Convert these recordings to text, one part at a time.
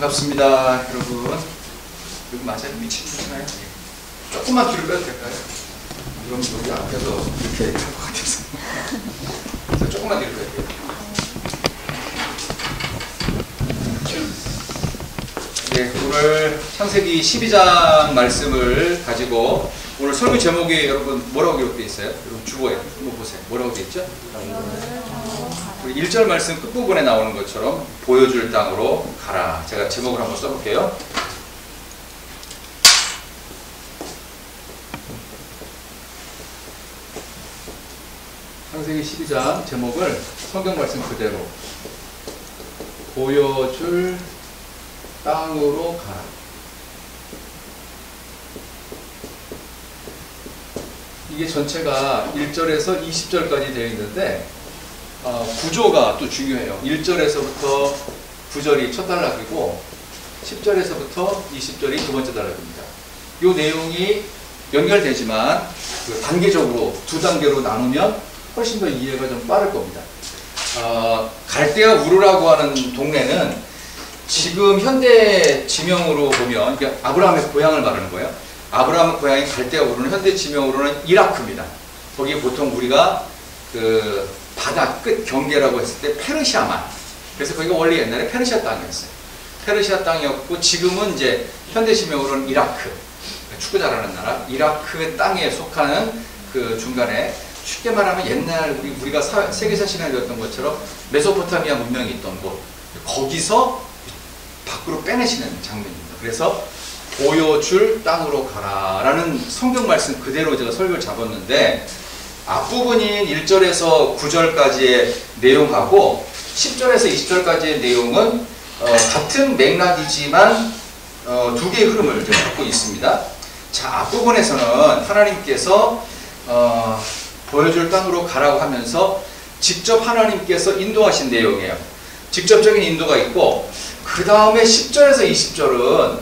반갑습니다, 여러분. 여기 맞아요? 미친 거잖아요. 조금만 뒤로 빼도 될까요? 그럼 여기 앞에서 이렇게 할 것 같아서. 그래서 조금만 뒤로 빼도 돼요. 네, 오늘 창세기 12장 말씀을 가지고 오늘 설교 제목이 여러분 뭐라고 기록되어 있어요? 여러분 주보에 한번 보세요. 뭐라고 되어 있죠? 우리 1절 말씀 끝부분에 나오는 것처럼 보여줄 땅으로 가라. 제가 제목을 한번 써볼게요. 창세기 12장 제목을 성경 말씀 그대로 보여줄 땅으로 가라. 이게 전체가 1절에서 20절까지 되어 있는데 구조가 또 중요해요. 1절에서부터 9절이 첫 단락이고 10절에서부터 20절이 두 번째 단락입니다. 이 내용이 연결되지만 단계적으로 두 단계로 나누면 훨씬 더 이해가 좀 빠를 겁니다. 갈대아 우르라고 하는 동네는 지금 현대 지명으로 보면 아브라함의 고향을 말하는 거예요. 아브라함의 고향인 갈대아 우르는 현대 지명으로는 이라크입니다. 거기에 보통 우리가 그 바다 끝 경계라고 했을 때 페르시아만. 그래서 거기가 원래 옛날에 페르시아 땅이었어요. 페르시아 땅이었고 지금은 이제 현대 지명으로는 이라크. 축구 잘하는 나라 이라크의 땅에 속하는 그 중간에 쉽게 말하면 옛날 우리가 세계사 시간에 배웠던 것처럼 메소포타미아 문명이 있던 곳. 거기서 밖으로 빼내시는 장면입니다. 그래서 보여줄 땅으로 가라라는 성경 말씀 그대로 제가 설교를 잡았는데 앞부분인 1절에서 9절까지의 내용하고 10절에서 20절까지의 내용은 같은 맥락이지만 두 개의 흐름을 갖고 있습니다. 자, 앞부분에서는 하나님께서 보여줄 땅으로 가라고 하면서 직접 하나님께서 인도하신 내용이에요. 직접적인 인도가 있고 그 다음에 10절에서 20절은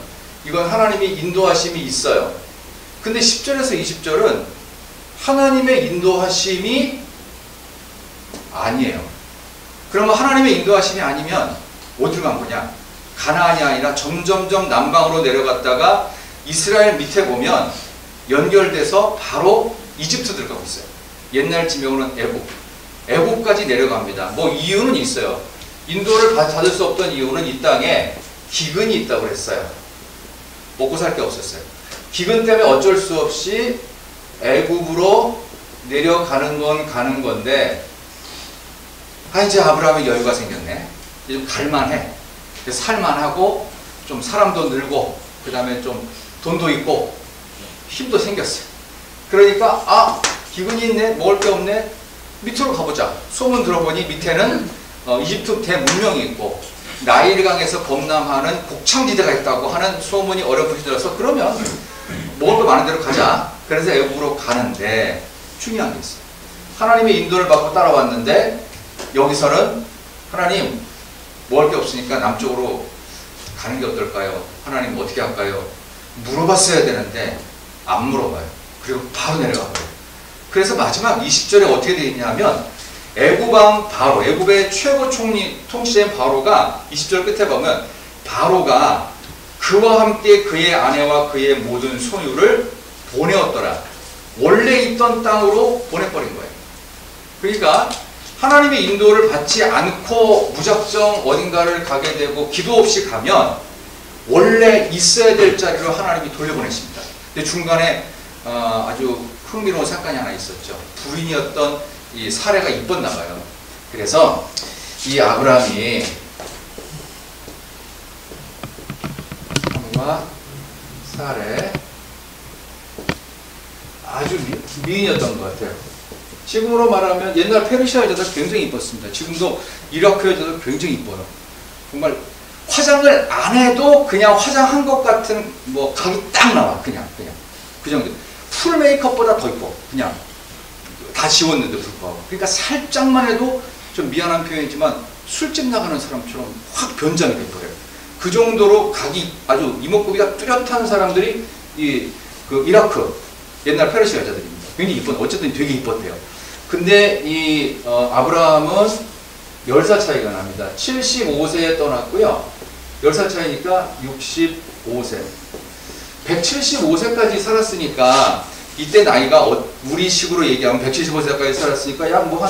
이건 하나님이 인도하심이 있어요. 근데 10절에서 20절은 하나님의 인도하심이 아니에요. 그러면 하나님의 인도하심이 아니면 어디로 간 거냐? 가나안이 아니라 점점점 남방으로 내려갔다가 이스라엘 밑에 보면 연결돼서 바로 이집트 들어가고 있어요. 옛날 지명으로는 애굽까지 내려갑니다. 뭐 이유는 있어요. 인도를 받을 수 없던 이유는 이 땅에 기근이 있다고 그랬어요. 먹고 살 게 없었어요. 기근 때문에 어쩔 수 없이 애굽으로 내려가는 건 가는 건데 이제 아브라함의 여유가 생겼네. 이제 좀 갈만해. 살만하고 좀 사람도 늘고 그 다음에 좀 돈도 있고 힘도 생겼어요. 그러니까 기근이 있네. 먹을 게 없네. 밑으로 가보자. 소문 들어보니 밑에는 이집트 대문명이 있고 나일강에서 범람하는 곡창지대가 있다고 하는 소문이 어렴풋이 들어서 그러면 먹을 거 많은 데로 가자. 그래서 애굽으로 가는데 중요한 게 있어요. 하나님의 인도를 받고 따라왔는데 여기서는 하나님 먹을 게 없으니까 남쪽으로 가는 게 어떨까요? 하나님 어떻게 할까요? 물어봤어야 되는데 안 물어봐요. 그리고 바로 내려가고요. 그래서 마지막 20절에 어떻게 되어 있냐면 애굽왕 바로, 애굽의 최고 통치자인 바로가 20절 끝에 보면 바로가 그와 함께 그의 아내와 그의 모든 소유를 보내었더라. 원래 있던 땅으로 보내버린 거예요. 그러니까 하나님의 인도를 받지 않고 무작정 어딘가를 가게 되고 기도 없이 가면 원래 있어야 될 자리로 하나님이 돌려보내십니다. 근데 중간에 아주 흥미로운 사건이 하나 있었죠. 부인이었던 이 사례가 이뻤나 봐요. 그래서 이 아브라함이 함과 사례 아주 미인이었던 것 같아요. 지금으로 말하면 옛날 페르시아 여자들 굉장히 이뻤습니다. 지금도 이라크 여자들 굉장히 이뻐요. 정말 화장을 안 해도 그냥 화장한 것 같은 뭐 각이 딱 나와. 그냥 그 정도. 풀 메이크업보다 더 이뻐. 그냥 다 지웠는데 불구하고. 그러니까 살짝만 해도 좀 미안한 표현이지만 술집 나가는 사람처럼 확 변장이 돼버려요. 그 정도로 각이 아주 이목구비가 뚜렷한 사람들이 그 이라크 옛날 페르시아 여자들입니다. 굉장히 이쁜, 어쨌든 되게 이뻤대요. 근데 아브라함은 10살 차이가 납니다. 75세에 떠났고요. 10살 차이니까 65세. 175세까지 살았으니까 이때 나이가 우리 식으로 얘기하면 175세까지 살았으니까 약 뭐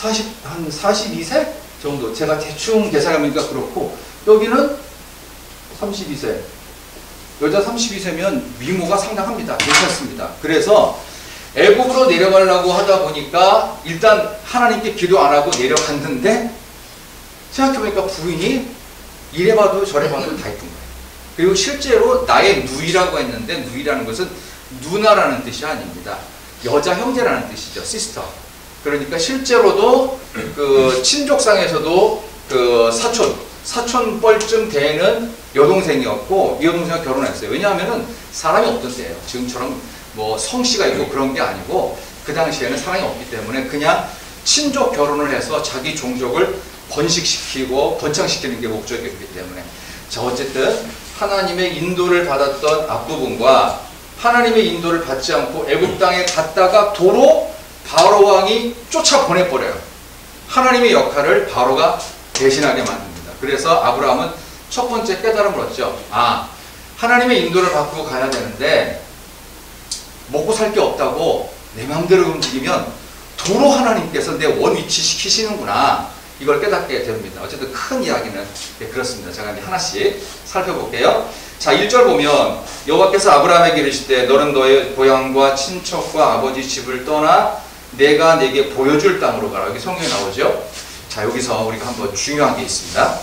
한 42세 정도. 제가 대충 계산해보니까 그렇고, 여기는 32세. 여자 32세면 미모가 상당합니다. 괜찮습니다. 그래서 애국으로 내려가려고 하다 보니까 일단 하나님께 기도 안 하고 내려갔는데, 생각해보니까 부인이 이래봐도 저래봐도 다 있던 거예요. 그리고 실제로 나의 누이라고 했는데, 누이라는 것은 누나라는 뜻이 아닙니다. 여자 형제라는 뜻이죠. 시스터. 그러니까 실제로도 그 친족상에서도 그 사촌 뻘쯤 되는 여동생이었고, 이 여동생과 결혼했어요. 왜냐하면은 사람이 없던 때예요. 지금처럼 뭐 성씨가 있고 그런 게 아니고, 그 당시에는 사람이 없기 때문에 그냥 친족 결혼을 해서 자기 종족을 번식시키고 번창시키는 게 목적이었기 때문에. 자, 어쨌든 하나님의 인도를 받았던 앞부분과 하나님의 인도를 받지 않고 애굽 땅에 갔다가 도로 바로 왕이 쫓아보내버려요. 하나님의 역할을 바로가 대신하게 만듭니다. 그래서 아브라함은 첫 번째 깨달음을 얻죠. 아, 하나님의 인도를 받고 가야 되는데 먹고 살 게 없다고 내 마음대로 움직이면 도로 하나님께서 내 원위치 시키시는구나. 이걸 깨닫게 됩니다. 어쨌든 큰 이야기는 그렇습니다. 제가 이제 하나씩 살펴볼게요. 자, 1절 보면 여호와께서 아브라함에게 이르시되 너는 너의 고향과 친척과 아버지 집을 떠나 내가 내게 보여줄 땅으로 가라. 여기 성경에 나오죠. 자, 여기서 우리가 한번 중요한 게 있습니다.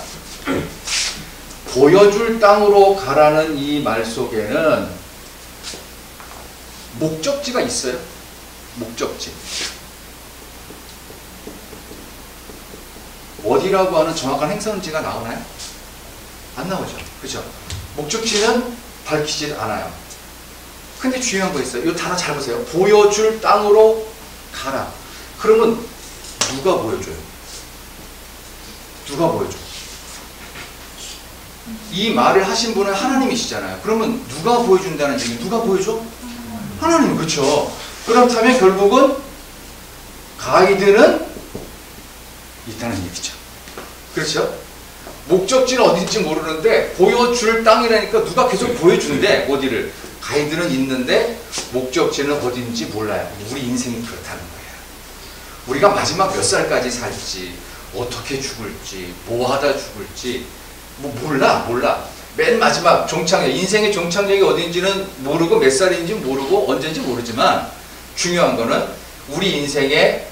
보여줄 땅으로 가라는 이 말 속에는 목적지가 있어요. 목적지. 어디라고 하는 정확한 행선지가 나오나요? 안 나오죠. 그죠? 목적지는 밝히지 않아요. 근데 중요한 거 있어요. 이 단어 잘 보세요. 보여줄 땅으로 가라. 그러면 누가 보여줘요? 누가 보여줘? 이 말을 하신 분은 하나님이시잖아요. 그러면 누가 보여준다는 얘기? 누가 보여줘? 하나님. 그렇죠. 그렇다면 결국은 가이드는 있다는 얘기죠. 그렇죠? 목적지는 어딘지 모르는데 보여줄 땅이라니까 누가 계속 보여주는데 어디를? 가이드는 있는데 목적지는 어딘지 몰라요. 우리 인생이 그렇다는 거예요. 우리가 마지막 몇 살까지 살지, 어떻게 죽을지, 뭐 하다 죽을지 뭐 몰라. 맨 마지막 종착역, 인생의 종착역이 어딘지는 모르고 몇 살인지 모르고 언제인지 모르지만 중요한 거는 우리 인생의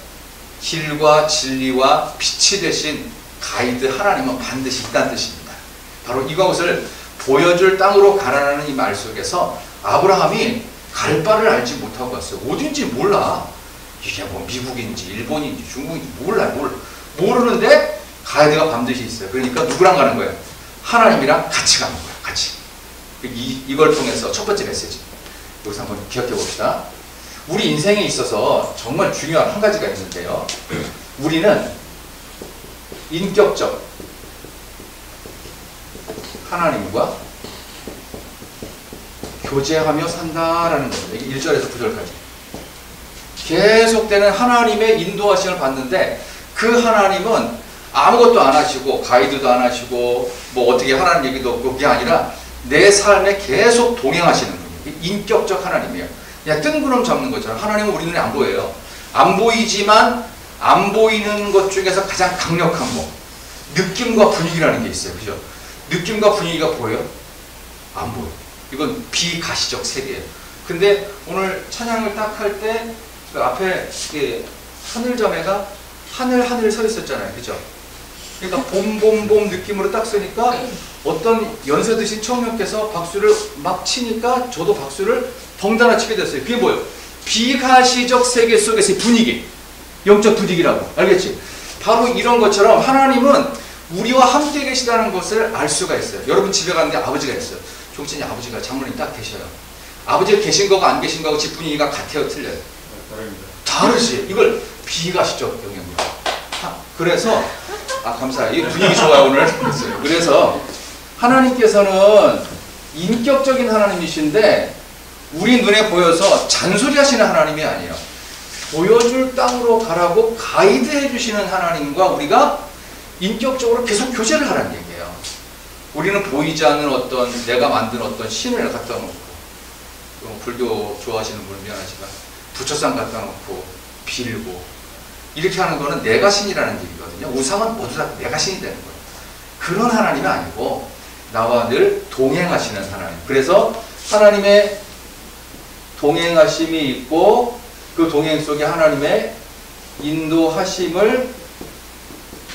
길과 진리와 빛이 되신 가이드 하나님은 반드시 있다는 뜻입니다. 바로 이것을 보여줄 땅으로 가라는 이 말 속에서 아브라함이 갈 바를 알지 못하고 갔어요. 어딘지 몰라. 이게 뭐 미국인지 일본인지 중국인지 모르는데 가이드가 반드시 있어요. 그러니까 누구랑 가는 거예요? 하나님이랑 같이 가는 거예요. 같이. 이걸 통해서 첫 번째 메시지. 여기서 한번 기억해 봅시다. 우리 인생에 있어서 정말 중요한 한 가지가 있는데요. 우리는 인격적 하나님과 교제하며 산다라는 겁니다. 1절에서 9절까지. 계속되는 하나님의 인도하심을 받는데 그 하나님은 아무것도 안 하시고 가이드도 안 하시고 뭐 어떻게 하라는 얘기도 없고 그게 아니라 내 삶에 계속 동행하시는 분이에요. 인격적 하나님이에요. 그냥 뜬구름 잡는 것처럼 하나님은 우리 눈에 안 보여요. 안 보이지만 안 보이는 것 중에서 가장 강력한 거 느낌과 분위기라는 게 있어요. 그죠? 느낌과 분위기가 보여요? 안 보여요. 이건 비가시적 세계예요. 근데 오늘 찬양을 딱 할 때 그 앞에 하늘자매가 하늘 서 있었잖아요. 그죠? 그러니까 봄 느낌으로 딱 서니까 어떤 연세 드신 청년께서 박수를 막 치니까 저도 박수를 덩달아 치게 됐어요. 그게 뭐예요? 비가시적 세계 속에서의 분위기. 영적 분위기라고. 알겠지? 바로 이런 것처럼 하나님은 우리와 함께 계시다는 것을 알 수가 있어요. 여러분 집에 가는데 아버지가 있어요. 종친이 아버지가 장모님 딱 계셔요. 아버지가 계신 거가 안 계신 거하고 집 분위기가 같아요? 틀려요? 다르지. 이걸 비가시적 영역이에요. 그래서 감사해요. 이 분위기 좋아요 오늘. 그래서 하나님께서는 인격적인 하나님이신데 우리 눈에 보여서 잔소리하시는 하나님이 아니에요. 보여줄 땅으로 가라고 가이드해 주시는 하나님과 우리가 인격적으로 계속 교제를 하라는 얘기예요. 우리는 보이지 않는 어떤 내가 만든 어떤 신을 갖다 놓고, 불교 좋아하시는 분은 미안하지만 부처상 갖다 놓고 빌고 이렇게 하는 거는 내가 신이라는 얘기거든요. 우상은 모두 다 내가 신이 되는 거예요. 그런 하나님이 아니고 나와 늘 동행하시는 하나님. 그래서 하나님의 동행하심이 있고 그 동행 속에 하나님의 인도하심을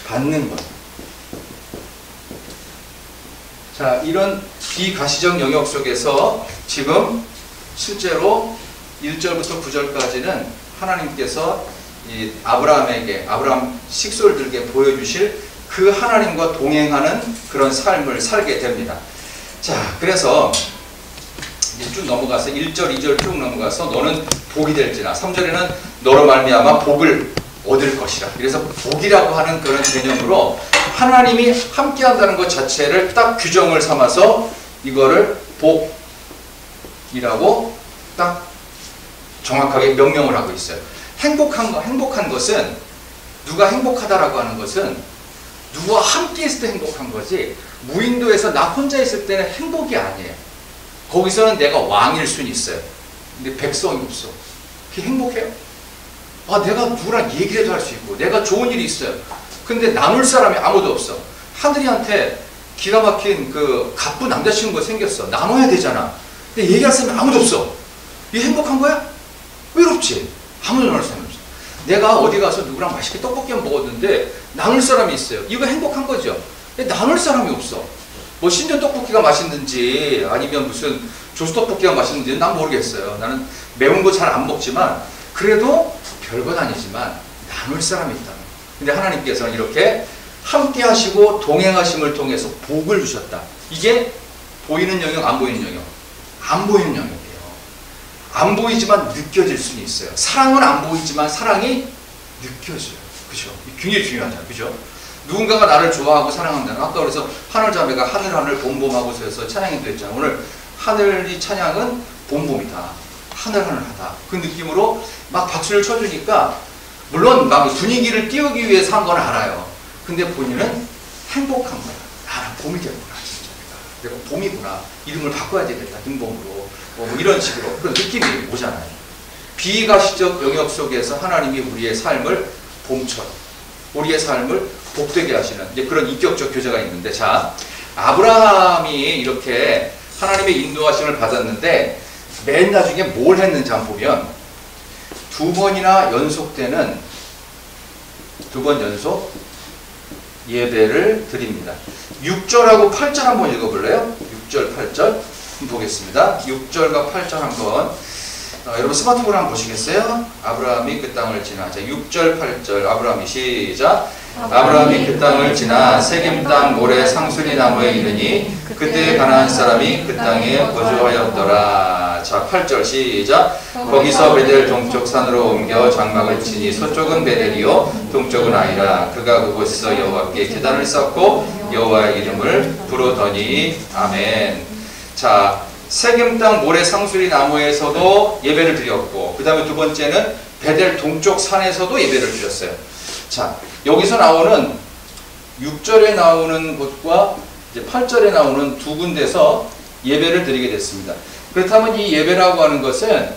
받는 것. 자, 이런 비가시적 영역 속에서 지금 실제로 1절부터 9절까지는 하나님께서 이 아브라함 식솔들에게 보여주실 그 하나님과 동행하는 그런 삶을 살게 됩니다. 자, 그래서 이제 쭉 넘어가서 1절, 2절 쭉 넘어가서 너는 복이 될지나 3절에는 너로 말미암아 복을 얻을 것이라. 그래서 복이라고 하는 그런 개념으로 하나님이 함께한다는 것 자체를 딱 규정을 삼아서 이거를 복이라고 딱 정확하게 명명을 하고 있어요. 행복한 것은, 누가 행복하다라고 하는 것은 누구와 함께 있을 때 행복한 거지, 무인도에서 나 혼자 있을 때는 행복이 아니에요. 거기서는 내가 왕일 수는 있어요. 근데 백성이 없어. 그게 행복해요? 아, 내가 누구랑 얘기라도 할 수 있고 내가 좋은 일이 있어요. 근데 나눌 사람이 아무도 없어. 하늘이한테 기가 막힌 그 가쁜 남자친구가 생겼어. 나눠야 되잖아. 근데 얘기할 사람이 아무도 없어. 이게 행복한 거야? 외롭지. 아무도 나눌 사람이 없어. 내가 어디 가서 누구랑 맛있게 떡볶이 먹었는데 나눌 사람이 있어요. 이거 행복한 거죠. 근데 나눌 사람이 없어. 뭐 신전 떡볶이가 맛있는지 아니면 무슨 조수 떡볶이가 맛있는지는 난 모르겠어요. 나는 매운 거 잘 안 먹지만 그래도 별건 아니지만 나눌 사람이 있다. 근데 하나님께서는 이렇게 함께 하시고 동행하심을 통해서 복을 주셨다. 이게 보이는 영역, 안 보이는 영역? 안 보이는 영역이에요. 안 보이지만 느껴질 수는 있어요. 사랑은 안 보이지만 사랑이 느껴져요. 그죠? 굉장히 중요하잖아요. 그죠? 누군가가 나를 좋아하고 사랑한다는, 아까 그래서 하늘자매가 하늘 봄봄하고 서서 찬양이 됐잖아요. 오늘 하늘이 찬양은 봄봄이다. 하늘하다. 그 느낌으로 막 박수를 쳐주니까 물론 막 분위기를 띄우기 위해서 한 건 알아요. 근데 본인은 행복한 거야. 나는 봄이 됐구나. 진짜 내가 봄이구나. 이름을 바꿔야 되겠다. 김봄으로. 뭐 이런 식으로 그런 느낌이 오잖아요. 비가시적 영역 속에서 하나님이 우리의 삶을 봄처럼, 우리의 삶을 복되게 하시는 이제 그런 인격적 교제가 있는데, 자, 아브라함이 이렇게 하나님의 인도하심을 받았는데 맨 나중에 뭘 했는지 한번 보면 두 번 연속 예배를 드립니다. 6절하고 8절 한번 읽어볼래요? 6절, 8절 한번 보겠습니다. 6절과 8절 한번 여러분 스마트폰 한번 보시겠어요? 아브라함이 그 땅을 지나. 자, 6절, 8절 아브라함이 시작. 아브라함이 그 땅을 지나 세겜 땅 모래 상수리 나무에 이르니 그때 가나안 사람이 그 땅에 거주하였더라. 자, 8절 시작. 거기서 베델 동쪽 산으로 옮겨 장막을 치니 서쪽은 베델이요 동쪽은 아이라. 그가 그곳에서 여호와께 제단을 쌓고 여호와의 이름을 부르더니. 아멘. 자, 세겜 땅 모래 상수리 나무에서도 예배를 드렸고, 그 다음에 두 번째는 베델 동쪽 산에서도 예배를 드렸어요. 자, 여기서 나오는 6절에 나오는 곳과 이제 8절에 나오는 두 군데서 예배를 드리게 됐습니다. 그렇다면 이 예배라고 하는 것은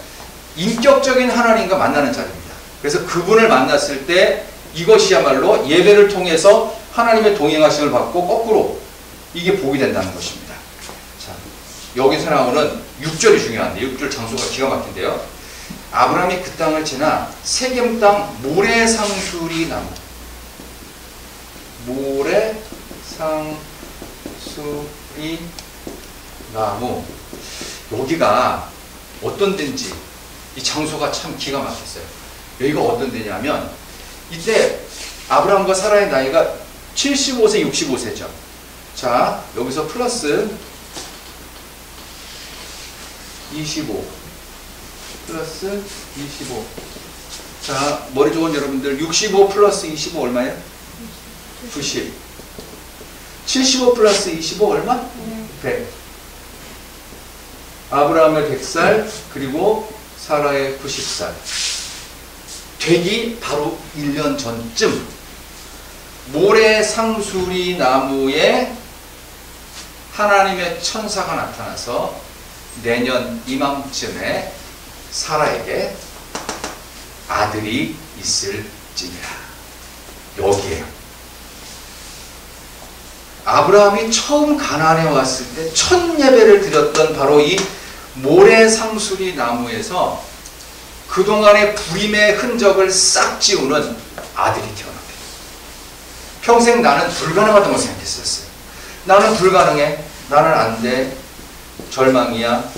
인격적인 하나님과 만나는 자리입니다. 그래서 그분을 만났을 때 이것이야말로 예배를 통해서 하나님의 동행하심을 받고 거꾸로 이게 복이 된다는 것입니다. 자, 여기서 나오는 6절이 중요한데, 6절 장소가 기가 막힌데요. 아브라함이 그 땅을 지나 세겜 땅 모래상수리 나무, 모래상수리 나무, 여기가 어떤 데인지 이 장소가 참 기가 막혔어요. 여기가 어떤 데냐면 이때 아브라함과 사라의 나이가 75세, 65세죠. 자, 여기서 플러스 25 플러스 25. 자, 머리 좋은 여러분들 65 플러스 25 얼마예요? 90. 75 플러스 25 얼마? 100. 아브라함의 100살, 그리고 사라의 90살. 되기 바로 1년 전쯤 모래 상수리 나무에 하나님의 천사가 나타나서 내년 이맘쯤에 사라에게 아들이 있을지니라. 여기에요. 아브라함이 처음 가나안에 왔을 때 첫 예배를 드렸던 바로 이 모래상수리 나무에서 그동안의 불임의 흔적을 싹 지우는 아들이 태어납니다. 평생 나는 불가능하다고 생각했었어요. 나는 불가능해. 나는 안 돼. 절망이야.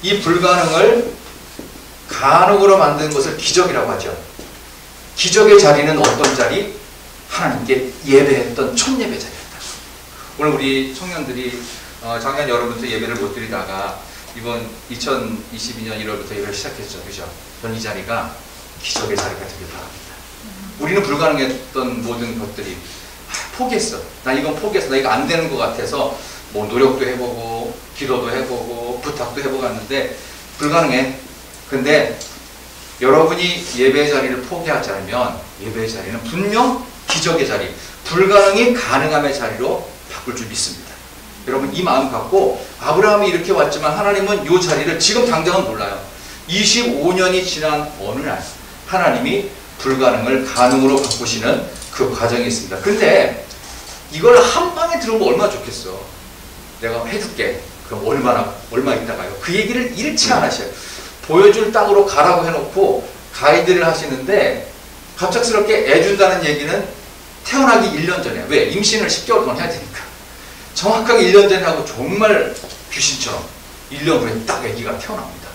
이 불가능을 가능으로 만드는 것을 기적이라고 하죠. 기적의 자리는 어떤 자리? 하나님께 예배했던 첫 예배 자리였다. 오늘 우리 청년들이 작년 여름부터 예배를 못 드리다가 이번 2022년 1월부터 예배를 시작했죠. 그죠? 저는 이 자리가 기적의 자리가 되길 바랍니다. 우리는 불가능했던 모든 것들이 포기했어. 나 이건 포기했어. 나 이거 안 되는 것 같아서 뭐 노력도 해보고 기도도 해보고 부탁도 해보고 했는데 불가능해. 근데 여러분이 예배의 자리를 포기하지 않으면 예배의 자리는 분명 기적의 자리, 불가능이 가능함의 자리로 바꿀 줄 믿습니다. 여러분 이 마음 갖고 아브라함이 이렇게 왔지만 하나님은 이 자리를 지금 당장은 몰라요. 25년이 지난 어느 날 하나님이 불가능을 가능으로 바꾸시는 그 과정이 있습니다. 근데 이걸 한 방에 들으면 얼마나 좋겠어. 내가 해줄게. 그럼 얼마 있다가요. 그 얘기를 잃지 않으셔요. 보여줄 땅으로 가라고 해놓고 가이드를 하시는데 갑작스럽게 애 준다는 얘기는 태어나기 1년 전에. 왜? 임신을 10개월 동안 해야 되니까. 정확하게 1년 전에 하고 정말 귀신처럼 1년 후에 딱 아기가 태어납니다.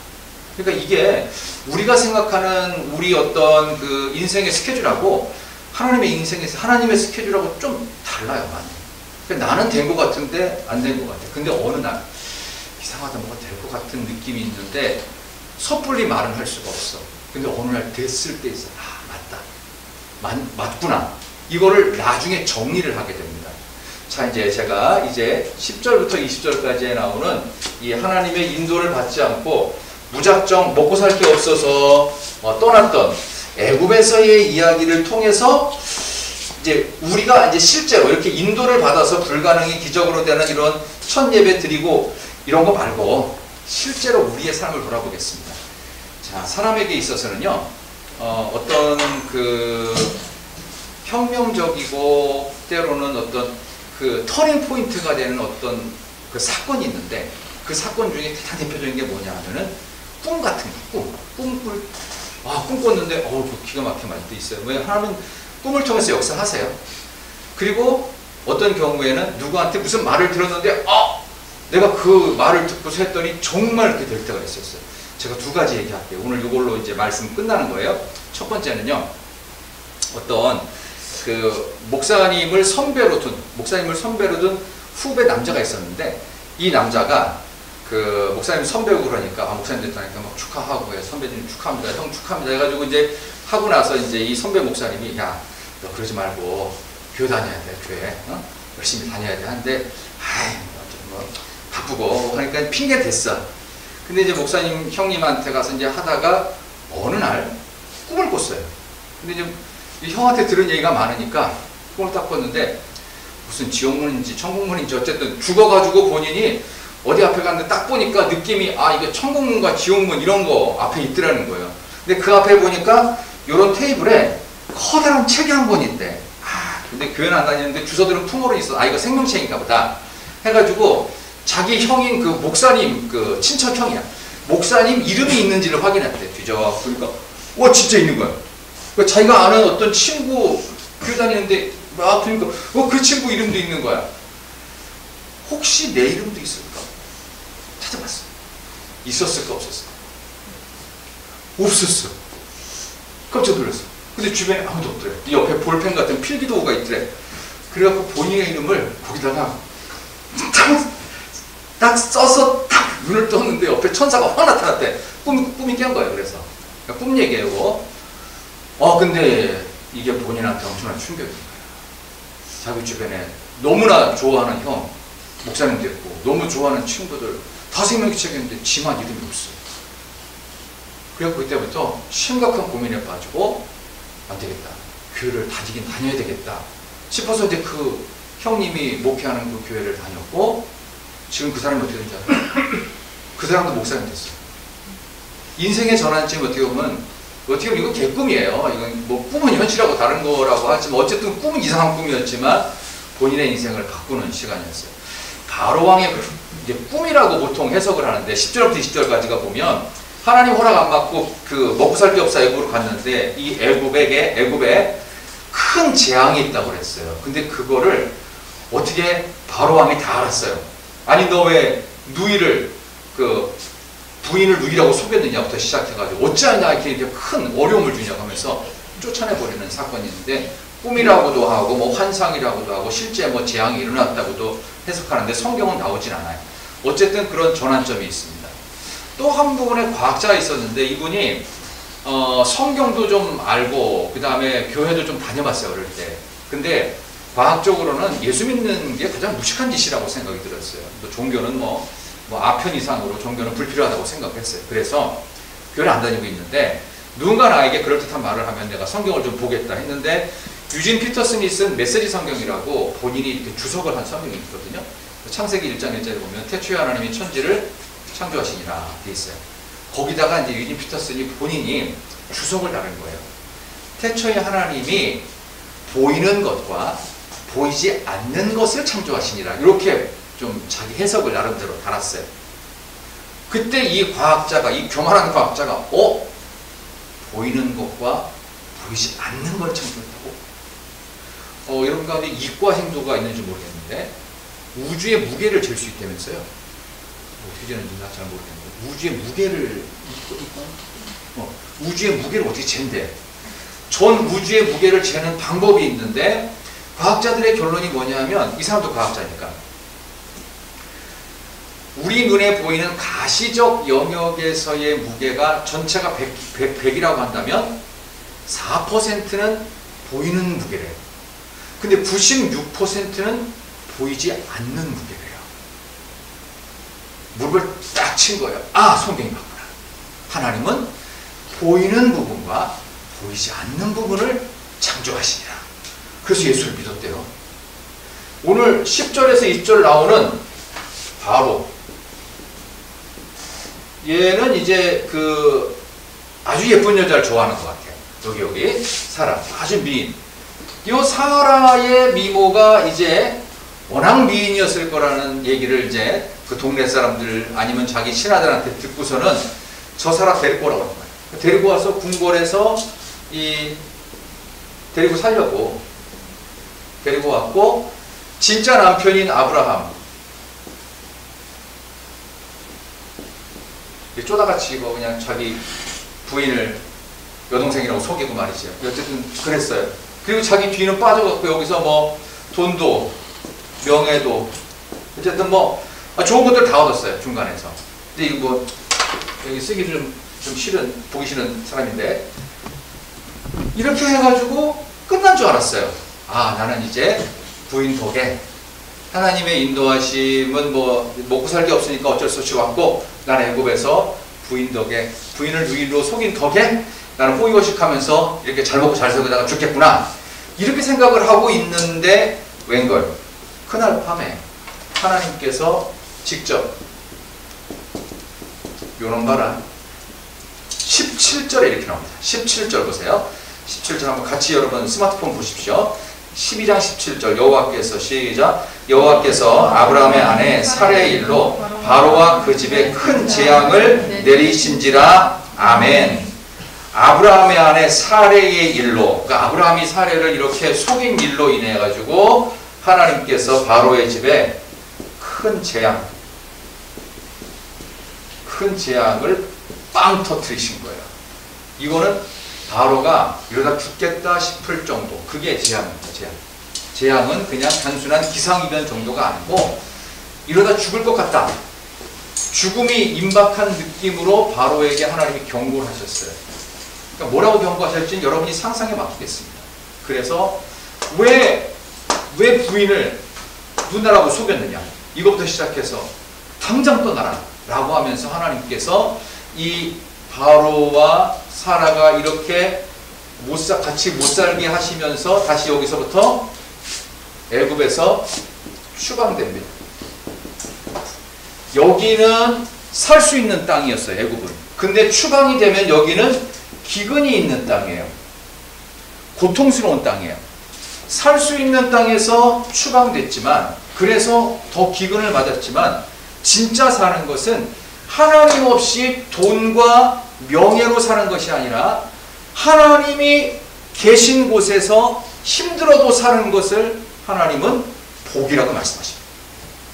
그러니까 이게 우리가 생각하는 우리 어떤 그 인생의 스케줄하고 하나님의 인생에서 하나님의 스케줄하고 좀 달라요, 많이. 그러니까 나는 된 것 같은데 안 된 것 같아. 근데 어느 날 이상하다 뭐가 될 것 같은 느낌이 있는데 섣불리 말은 할 수가 없어. 근데 어느 날 됐을 때 있어. 맞다. 맞구나. 이거를 나중에 정리를 하게 됩니다. 자, 이제 제가 이제 10절부터 20절까지에 나오는 이 하나님의 인도를 받지 않고 무작정 먹고 살 게 없어서 떠났던 애굽에서의 이야기를 통해서 이제 우리가 이제 실제로 이렇게 인도를 받아서 불가능이 기적으로 되는 이런 첫 예배 드리고 이런 거 말고 실제로 우리의 삶을 돌아보겠습니다. 자, 사람에게 있어서는요, 어떤 그 혁명적이고 때로는 어떤 그 터닝 포인트가 되는 어떤 그 사건이 있는데 그 사건 중에 가장 대표적인 게 뭐냐 하면은 꿈 같은 거, 꿈 꿨는데 그 기가 막히게 많이 또 있어요. 왜? 하나님은 꿈을 통해서 역사하세요. 그리고 어떤 경우에는 누구한테 무슨 말을 들었는데 내가 그 말을 듣고서 했더니 정말 그렇게 될 때가 있었어요. 제가 두 가지 얘기할게요. 오늘 이걸로 이제 말씀 끝나는 거예요. 첫 번째는요, 어떤 그 목사님을 선배로 둔 후배 남자가 있었는데 이 남자가 그 목사님 선배고 그러니까 목사님 됐다니까 막 축하하고 선배님 축하합니다. 형 축하합니다. 해가지고 이제 하고 나서 이제 이 선배 목사님이 야, 너 그러지 말고 교회 다녀야 돼. 교회 열심히 다녀야 돼. 하는데 뭐 바쁘고 하니까 핑계 댔어. 근데 이제 목사님 형님한테 가서 이제 하다가 어느 날 꿈을 꿨어요. 근데 이제 이 형한테 들은 얘기가 많으니까 꿈을 딱 꿨는데 무슨 지옥문인지 천국문인지 어쨌든 죽어가지고 본인이 어디 앞에 갔는데 딱 보니까 느낌이 이게 천국문과 지옥문 이런 거 앞에 있더라는 거예요. 근데 그 앞에 보니까 요런 테이블에 커다란 책이 한 권 있대. 근데 교회는 안 다니는데 주소들은 풍어로 있어. 이거 생명책인가 보다. 해가지고 자기 형인 그 목사님, 그 친척 형이야. 목사님 이름이 있는지를 확인했대. 뒤져 보니까 진짜 있는 거야. 그러니까 자기가 아는 어떤 친구 교회 다니는데 막 보니까 그 친구 이름도 있는 거야. 혹시 내 이름도 있을까? 찾아봤어. 있었을까 없었을까? 없었어. 깜짝 놀랐어. 근데 주변에 아무도 없더래. 이 옆에 볼펜 같은 필기도구가 있더래. 그래갖고 본인의 이름을 거기다가 딱 써서 딱 눈을 떴는데 옆에 천사가 확 나타났대. 꿈이 깬 거예요. 그래서 그러니까 꿈 얘기예요. 근데 이게 본인한테 엄청난 충격인 거예요. 자기 주변에 너무나 좋아하는 형, 목사님도 있고 너무 좋아하는 친구들 다 생명기책이었는데 지만 이름이 없어. 그래서 그때부터 심각한 고민에 빠지고 안 되겠다. 교회를 다녀야 되겠다 싶어서 이제 그 형님이 목회하는 그 교회를 다녔고 지금 그 사람이 어떻게 된지 알아요? 그 사람도 목사님 됐어요. 인생의 전환점이 어떻게 보면 이건 개꿈이에요. 이건 뭐 꿈은 현실하고 다른 거라고 하지만 어쨌든 꿈은 이상한 꿈이었지만 본인의 인생을 바꾸는 시간이었어요. 바로왕의 이제 꿈이라고 보통 해석을 하는데 10절부터 20절까지가 보면 하나님 허락 안 받고 그 먹고 살 게 없어 애굽으로 갔는데 이 애굽에 큰 재앙이 있다고 그랬어요. 근데 그거를 어떻게 바로왕이 다 알았어요. 아니 너 왜 누이를 부인을 누이라고 속였느냐부터 시작해가지고 어찌하냐 이렇게 큰 어려움을 주냐고 하면서 쫓아내버리는 사건이 있는데 꿈이라고도 하고 뭐 환상이라고도 하고 실제 뭐 재앙이 일어났다고도 해석하는데 성경은 나오진 않아요. 어쨌든 그런 전환점이 있습니다. 또 한 부분에 과학자가 있었는데 이분이 성경도 좀 알고 그 다음에 교회도 좀 다녀봤어요 어릴 때. 근데 과학적으로는 예수 믿는 게 가장 무식한 짓이라고 생각이 들었어요. 또 종교는 뭐 아편 이상으로 종교는 불필요하다고 생각했어요. 그래서 교회를 안 다니고 있는데 누군가 나에게 그럴듯한 말을 하면 내가 성경을 좀 보겠다 했는데 유진 피터슨이 쓴 메시지 성경이라고 본인이 이렇게 주석을 한 성경이 있거든요. 창세기 1장 1절에 보면 태초에 하나님이 천지를 창조하시니라 돼 있어요. 거기다가 이제 유진 피터슨이 본인이 주석을 다른 거예요. 태초에 하나님이 보이는 것과 보이지 않는 것을 창조하시니라 이렇게 좀 자기 해석을 나름대로 달았어요. 그때 이 과학자가 이 교만한 과학자가 보이는 것과 보이지 않는 걸 창조했다고? 여러분 가운데 이과 행도가 있는지 모르겠는데 우주의 무게를 잴 수 있다면서요? 어떻게 재는지 나 잘 모르겠는데 우주의 무게를 우주의 무게를 어떻게 잰대? 전 우주의 무게를 재는 방법이 있는데 과학자들의 결론이 뭐냐면 이 사람도 과학자니까 우리 눈에 보이는 가시적 영역에서의 무게가 전체가 100이라고 한다면 4%는 보이는 무게래요. 근데 96%는 보이지 않는 무게래요. 무릎을 딱 친 거예요. 성경이 맞구나. 하나님은 보이는 부분과 보이지 않는 부분을 창조하시니라. 그래서 예수를 믿었대요. 오늘 10절에서 20절 나오는 바로 얘는 이제 아주 예쁜 여자를 좋아하는 것 같아요. 여기 사라 아주 미인. 이 사라의 미모가 이제 워낙 미인이었을 거라는 얘기를 이제 그 동네 사람들 아니면 자기 신하들한테 듣고서는 저 사라 데리고 오라고 하는 거예요. 데리고 와서 궁궐에서 데리고 살려고 데리고 왔고 진짜 남편인 아브라함 쪼다같이 그냥 자기 부인을 여동생이라고 속이고 말이죠. 어쨌든 그랬어요. 그리고 자기 뒤는 빠져갖고 여기서 뭐 돈도 명예도 어쨌든 좋은 것들 다 얻었어요 중간에서. 근데 이거 여기 쓰기도 좀 싫은 보기 싫은 사람인데 이렇게 해가지고 끝난 줄 알았어요. 나는 이제 부인 덕에 하나님의 인도하심은 먹고 살 게 없으니까 어쩔 수 없이 왔고 나는 애굽에서 부인 덕에 부인을 누이로 속인 덕에 나는 호의호식하면서 이렇게 잘 먹고 잘 살다가 죽겠구나 이렇게 생각을 하고 있는데 웬걸 그날 밤에 하나님께서 직접 요런 봐라 17절에 이렇게 나옵니다. 17절 보세요. 17절 한번 같이 여러분 스마트폰 보십시오. 12장 17절 여호와께서 시작 여호와께서 아브라함의 아내 사레의 일로 바로와 그 집에 큰 재앙을 내리신지라. 아멘. 아브라함의 아내 사레의 일로 그러니까 아브라함이 사레를 이렇게 속인 일로 인해 가지고 하나님께서 바로의 집에 큰 재앙을 빵 터뜨리신 거예요. 이거는 바로가 이러다 죽겠다 싶을 정도 그게 재앙입니다. 재앙은 그냥 단순한 기상이변 정도가 아니고 이러다 죽을 것 같다 죽음이 임박한 느낌으로 바로에게 하나님이 경고를 하셨어요. 그러니까 뭐라고 경고하실지는 여러분이 상상에 맡기겠습니다. 그래서 왜 부인을 누나라고 속였느냐 이것부터 시작해서 당장 떠나라 라고 하면서 하나님께서 이 바로와 사라가 이렇게 같이 못 살게 하시면서 다시 여기서부터 애굽에서 추방됩니다. 여기는 살 수 있는 땅이었어요. 애굽은. 근데 추방이 되면 여기는 기근이 있는 땅이에요. 고통스러운 땅이에요. 살 수 있는 땅에서 추방됐지만, 그래서 더 기근을 받았지만, 진짜 사는 것은 하나님 없이 돈과 명예로 사는 것이 아니라 하나님이 계신 곳에서 힘들어도 사는 것을 하나님은 복이라고 말씀하십니다.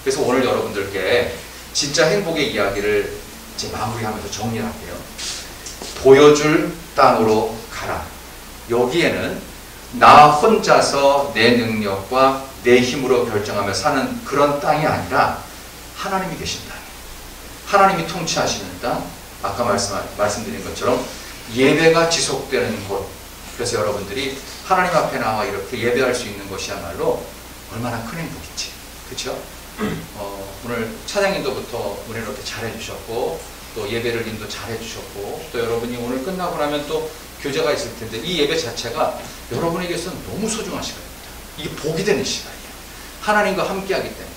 그래서 오늘 여러분들께 진짜 행복의 이야기를 이제 마무리하면서 정리할게요. 보여줄 땅으로 가라. 여기에는 나 혼자서 내 능력과 내 힘으로 결정하며 사는 그런 땅이 아니라 하나님이 계신 땅, 하나님이 통치하시는 땅, 아까 말씀드린 것처럼 예배가 지속되는 곳. 그래서 여러분들이 하나님 앞에 나와 이렇게 예배할 수 있는 것이야말로 얼마나 큰 행복인지. 그렇죠? 오늘 찬양인도부터 우리 이렇게 잘해주셨고, 또 예배를 님도 잘해주셨고, 또 여러분이 오늘 끝나고 나면 또 교제가 있을 텐데, 이 예배 자체가 여러분에게서는 너무 소중한 시간입니다. 이게 복이 되는 시간이에요. 하나님과 함께하기 때문에.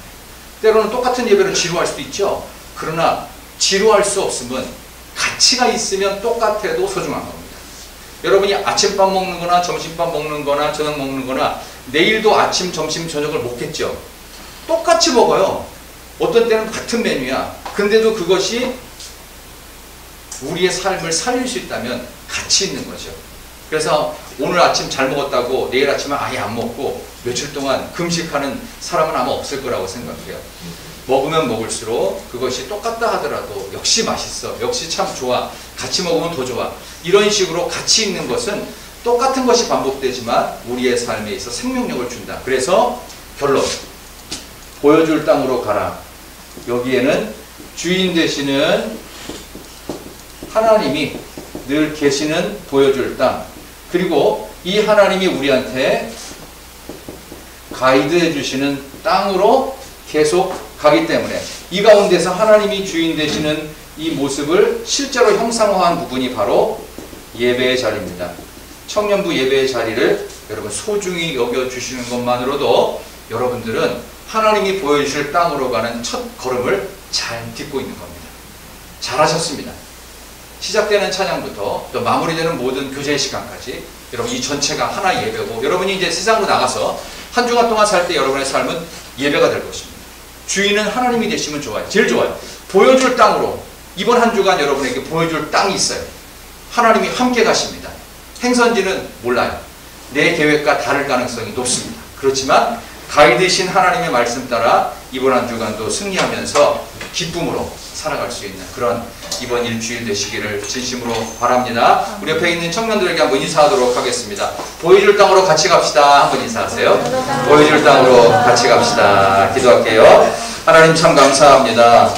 때로는 똑같은 예배를 지루할 수도 있죠. 그러나 지루할 수 없으면 가치가 있으면 똑같아도 소중한 겁니다. 여러분이 아침밥 먹는 거나 점심밥 먹는 거나 저녁 먹는 거나 내일도 아침, 점심, 저녁을 먹겠죠. 똑같이 먹어요. 어떤 때는 같은 메뉴야. 근데도 그것이 우리의 삶을 살릴 수 있다면 가치 있는 거죠. 그래서 오늘 아침 잘 먹었다고 내일 아침은 아예 안 먹고 며칠 동안 금식하는 사람은 아마 없을 거라고 생각해요. 먹으면 먹을수록 그것이 똑같다 하더라도 역시 맛있어, 역시 참 좋아, 같이 먹으면 더 좋아, 이런 식으로 가치 있는 것은 똑같은 것이 반복되지만 우리의 삶에 있어 생명력을 준다. 그래서 결론, 보여줄 땅으로 가라. 여기에는 주인 되시는 하나님이 늘 계시는 보여줄 땅, 그리고 이 하나님이 우리한테 가이드해 주시는 땅으로 계속 가기 때문에 이 가운데서 하나님이 주인 되시는 이 모습을 실제로 형상화한 부분이 바로 예배의 자리입니다. 청년부 예배의 자리를 여러분 소중히 여겨주시는 것만으로도 여러분들은 하나님이 보여주실 땅으로 가는 첫 걸음을 잘 딛고 있는 겁니다. 잘하셨습니다. 시작되는 찬양부터 또 마무리되는 모든 교제의 시간까지 여러분 이 전체가 하나의 예배고, 여러분이 이제 세상으로 나가서 한 주간 동안 살 때 여러분의 삶은 예배가 될 것입니다. 주인은 하나님이 되시면 좋아요. 제일 좋아요. 보여줄 땅으로 이번 한 주간 여러분에게 보여줄 땅이 있어요. 하나님이 함께 가십니다. 행선지는 몰라요. 내 계획과 다를 가능성이 높습니다. 그렇지만 가이드신 하나님의 말씀 따라 이번 한 주간도 승리하면서 기쁨으로 살아갈 수 있는 그런 이번 일주일 되시기를 진심으로 바랍니다. 우리 옆에 있는 청년들에게 한번 인사하도록 하겠습니다. 보여줄 땅으로 같이 갑시다. 한번 인사하세요. 보여줄 땅으로 같이 갑시다. 기도할게요. 하나님 참 감사합니다.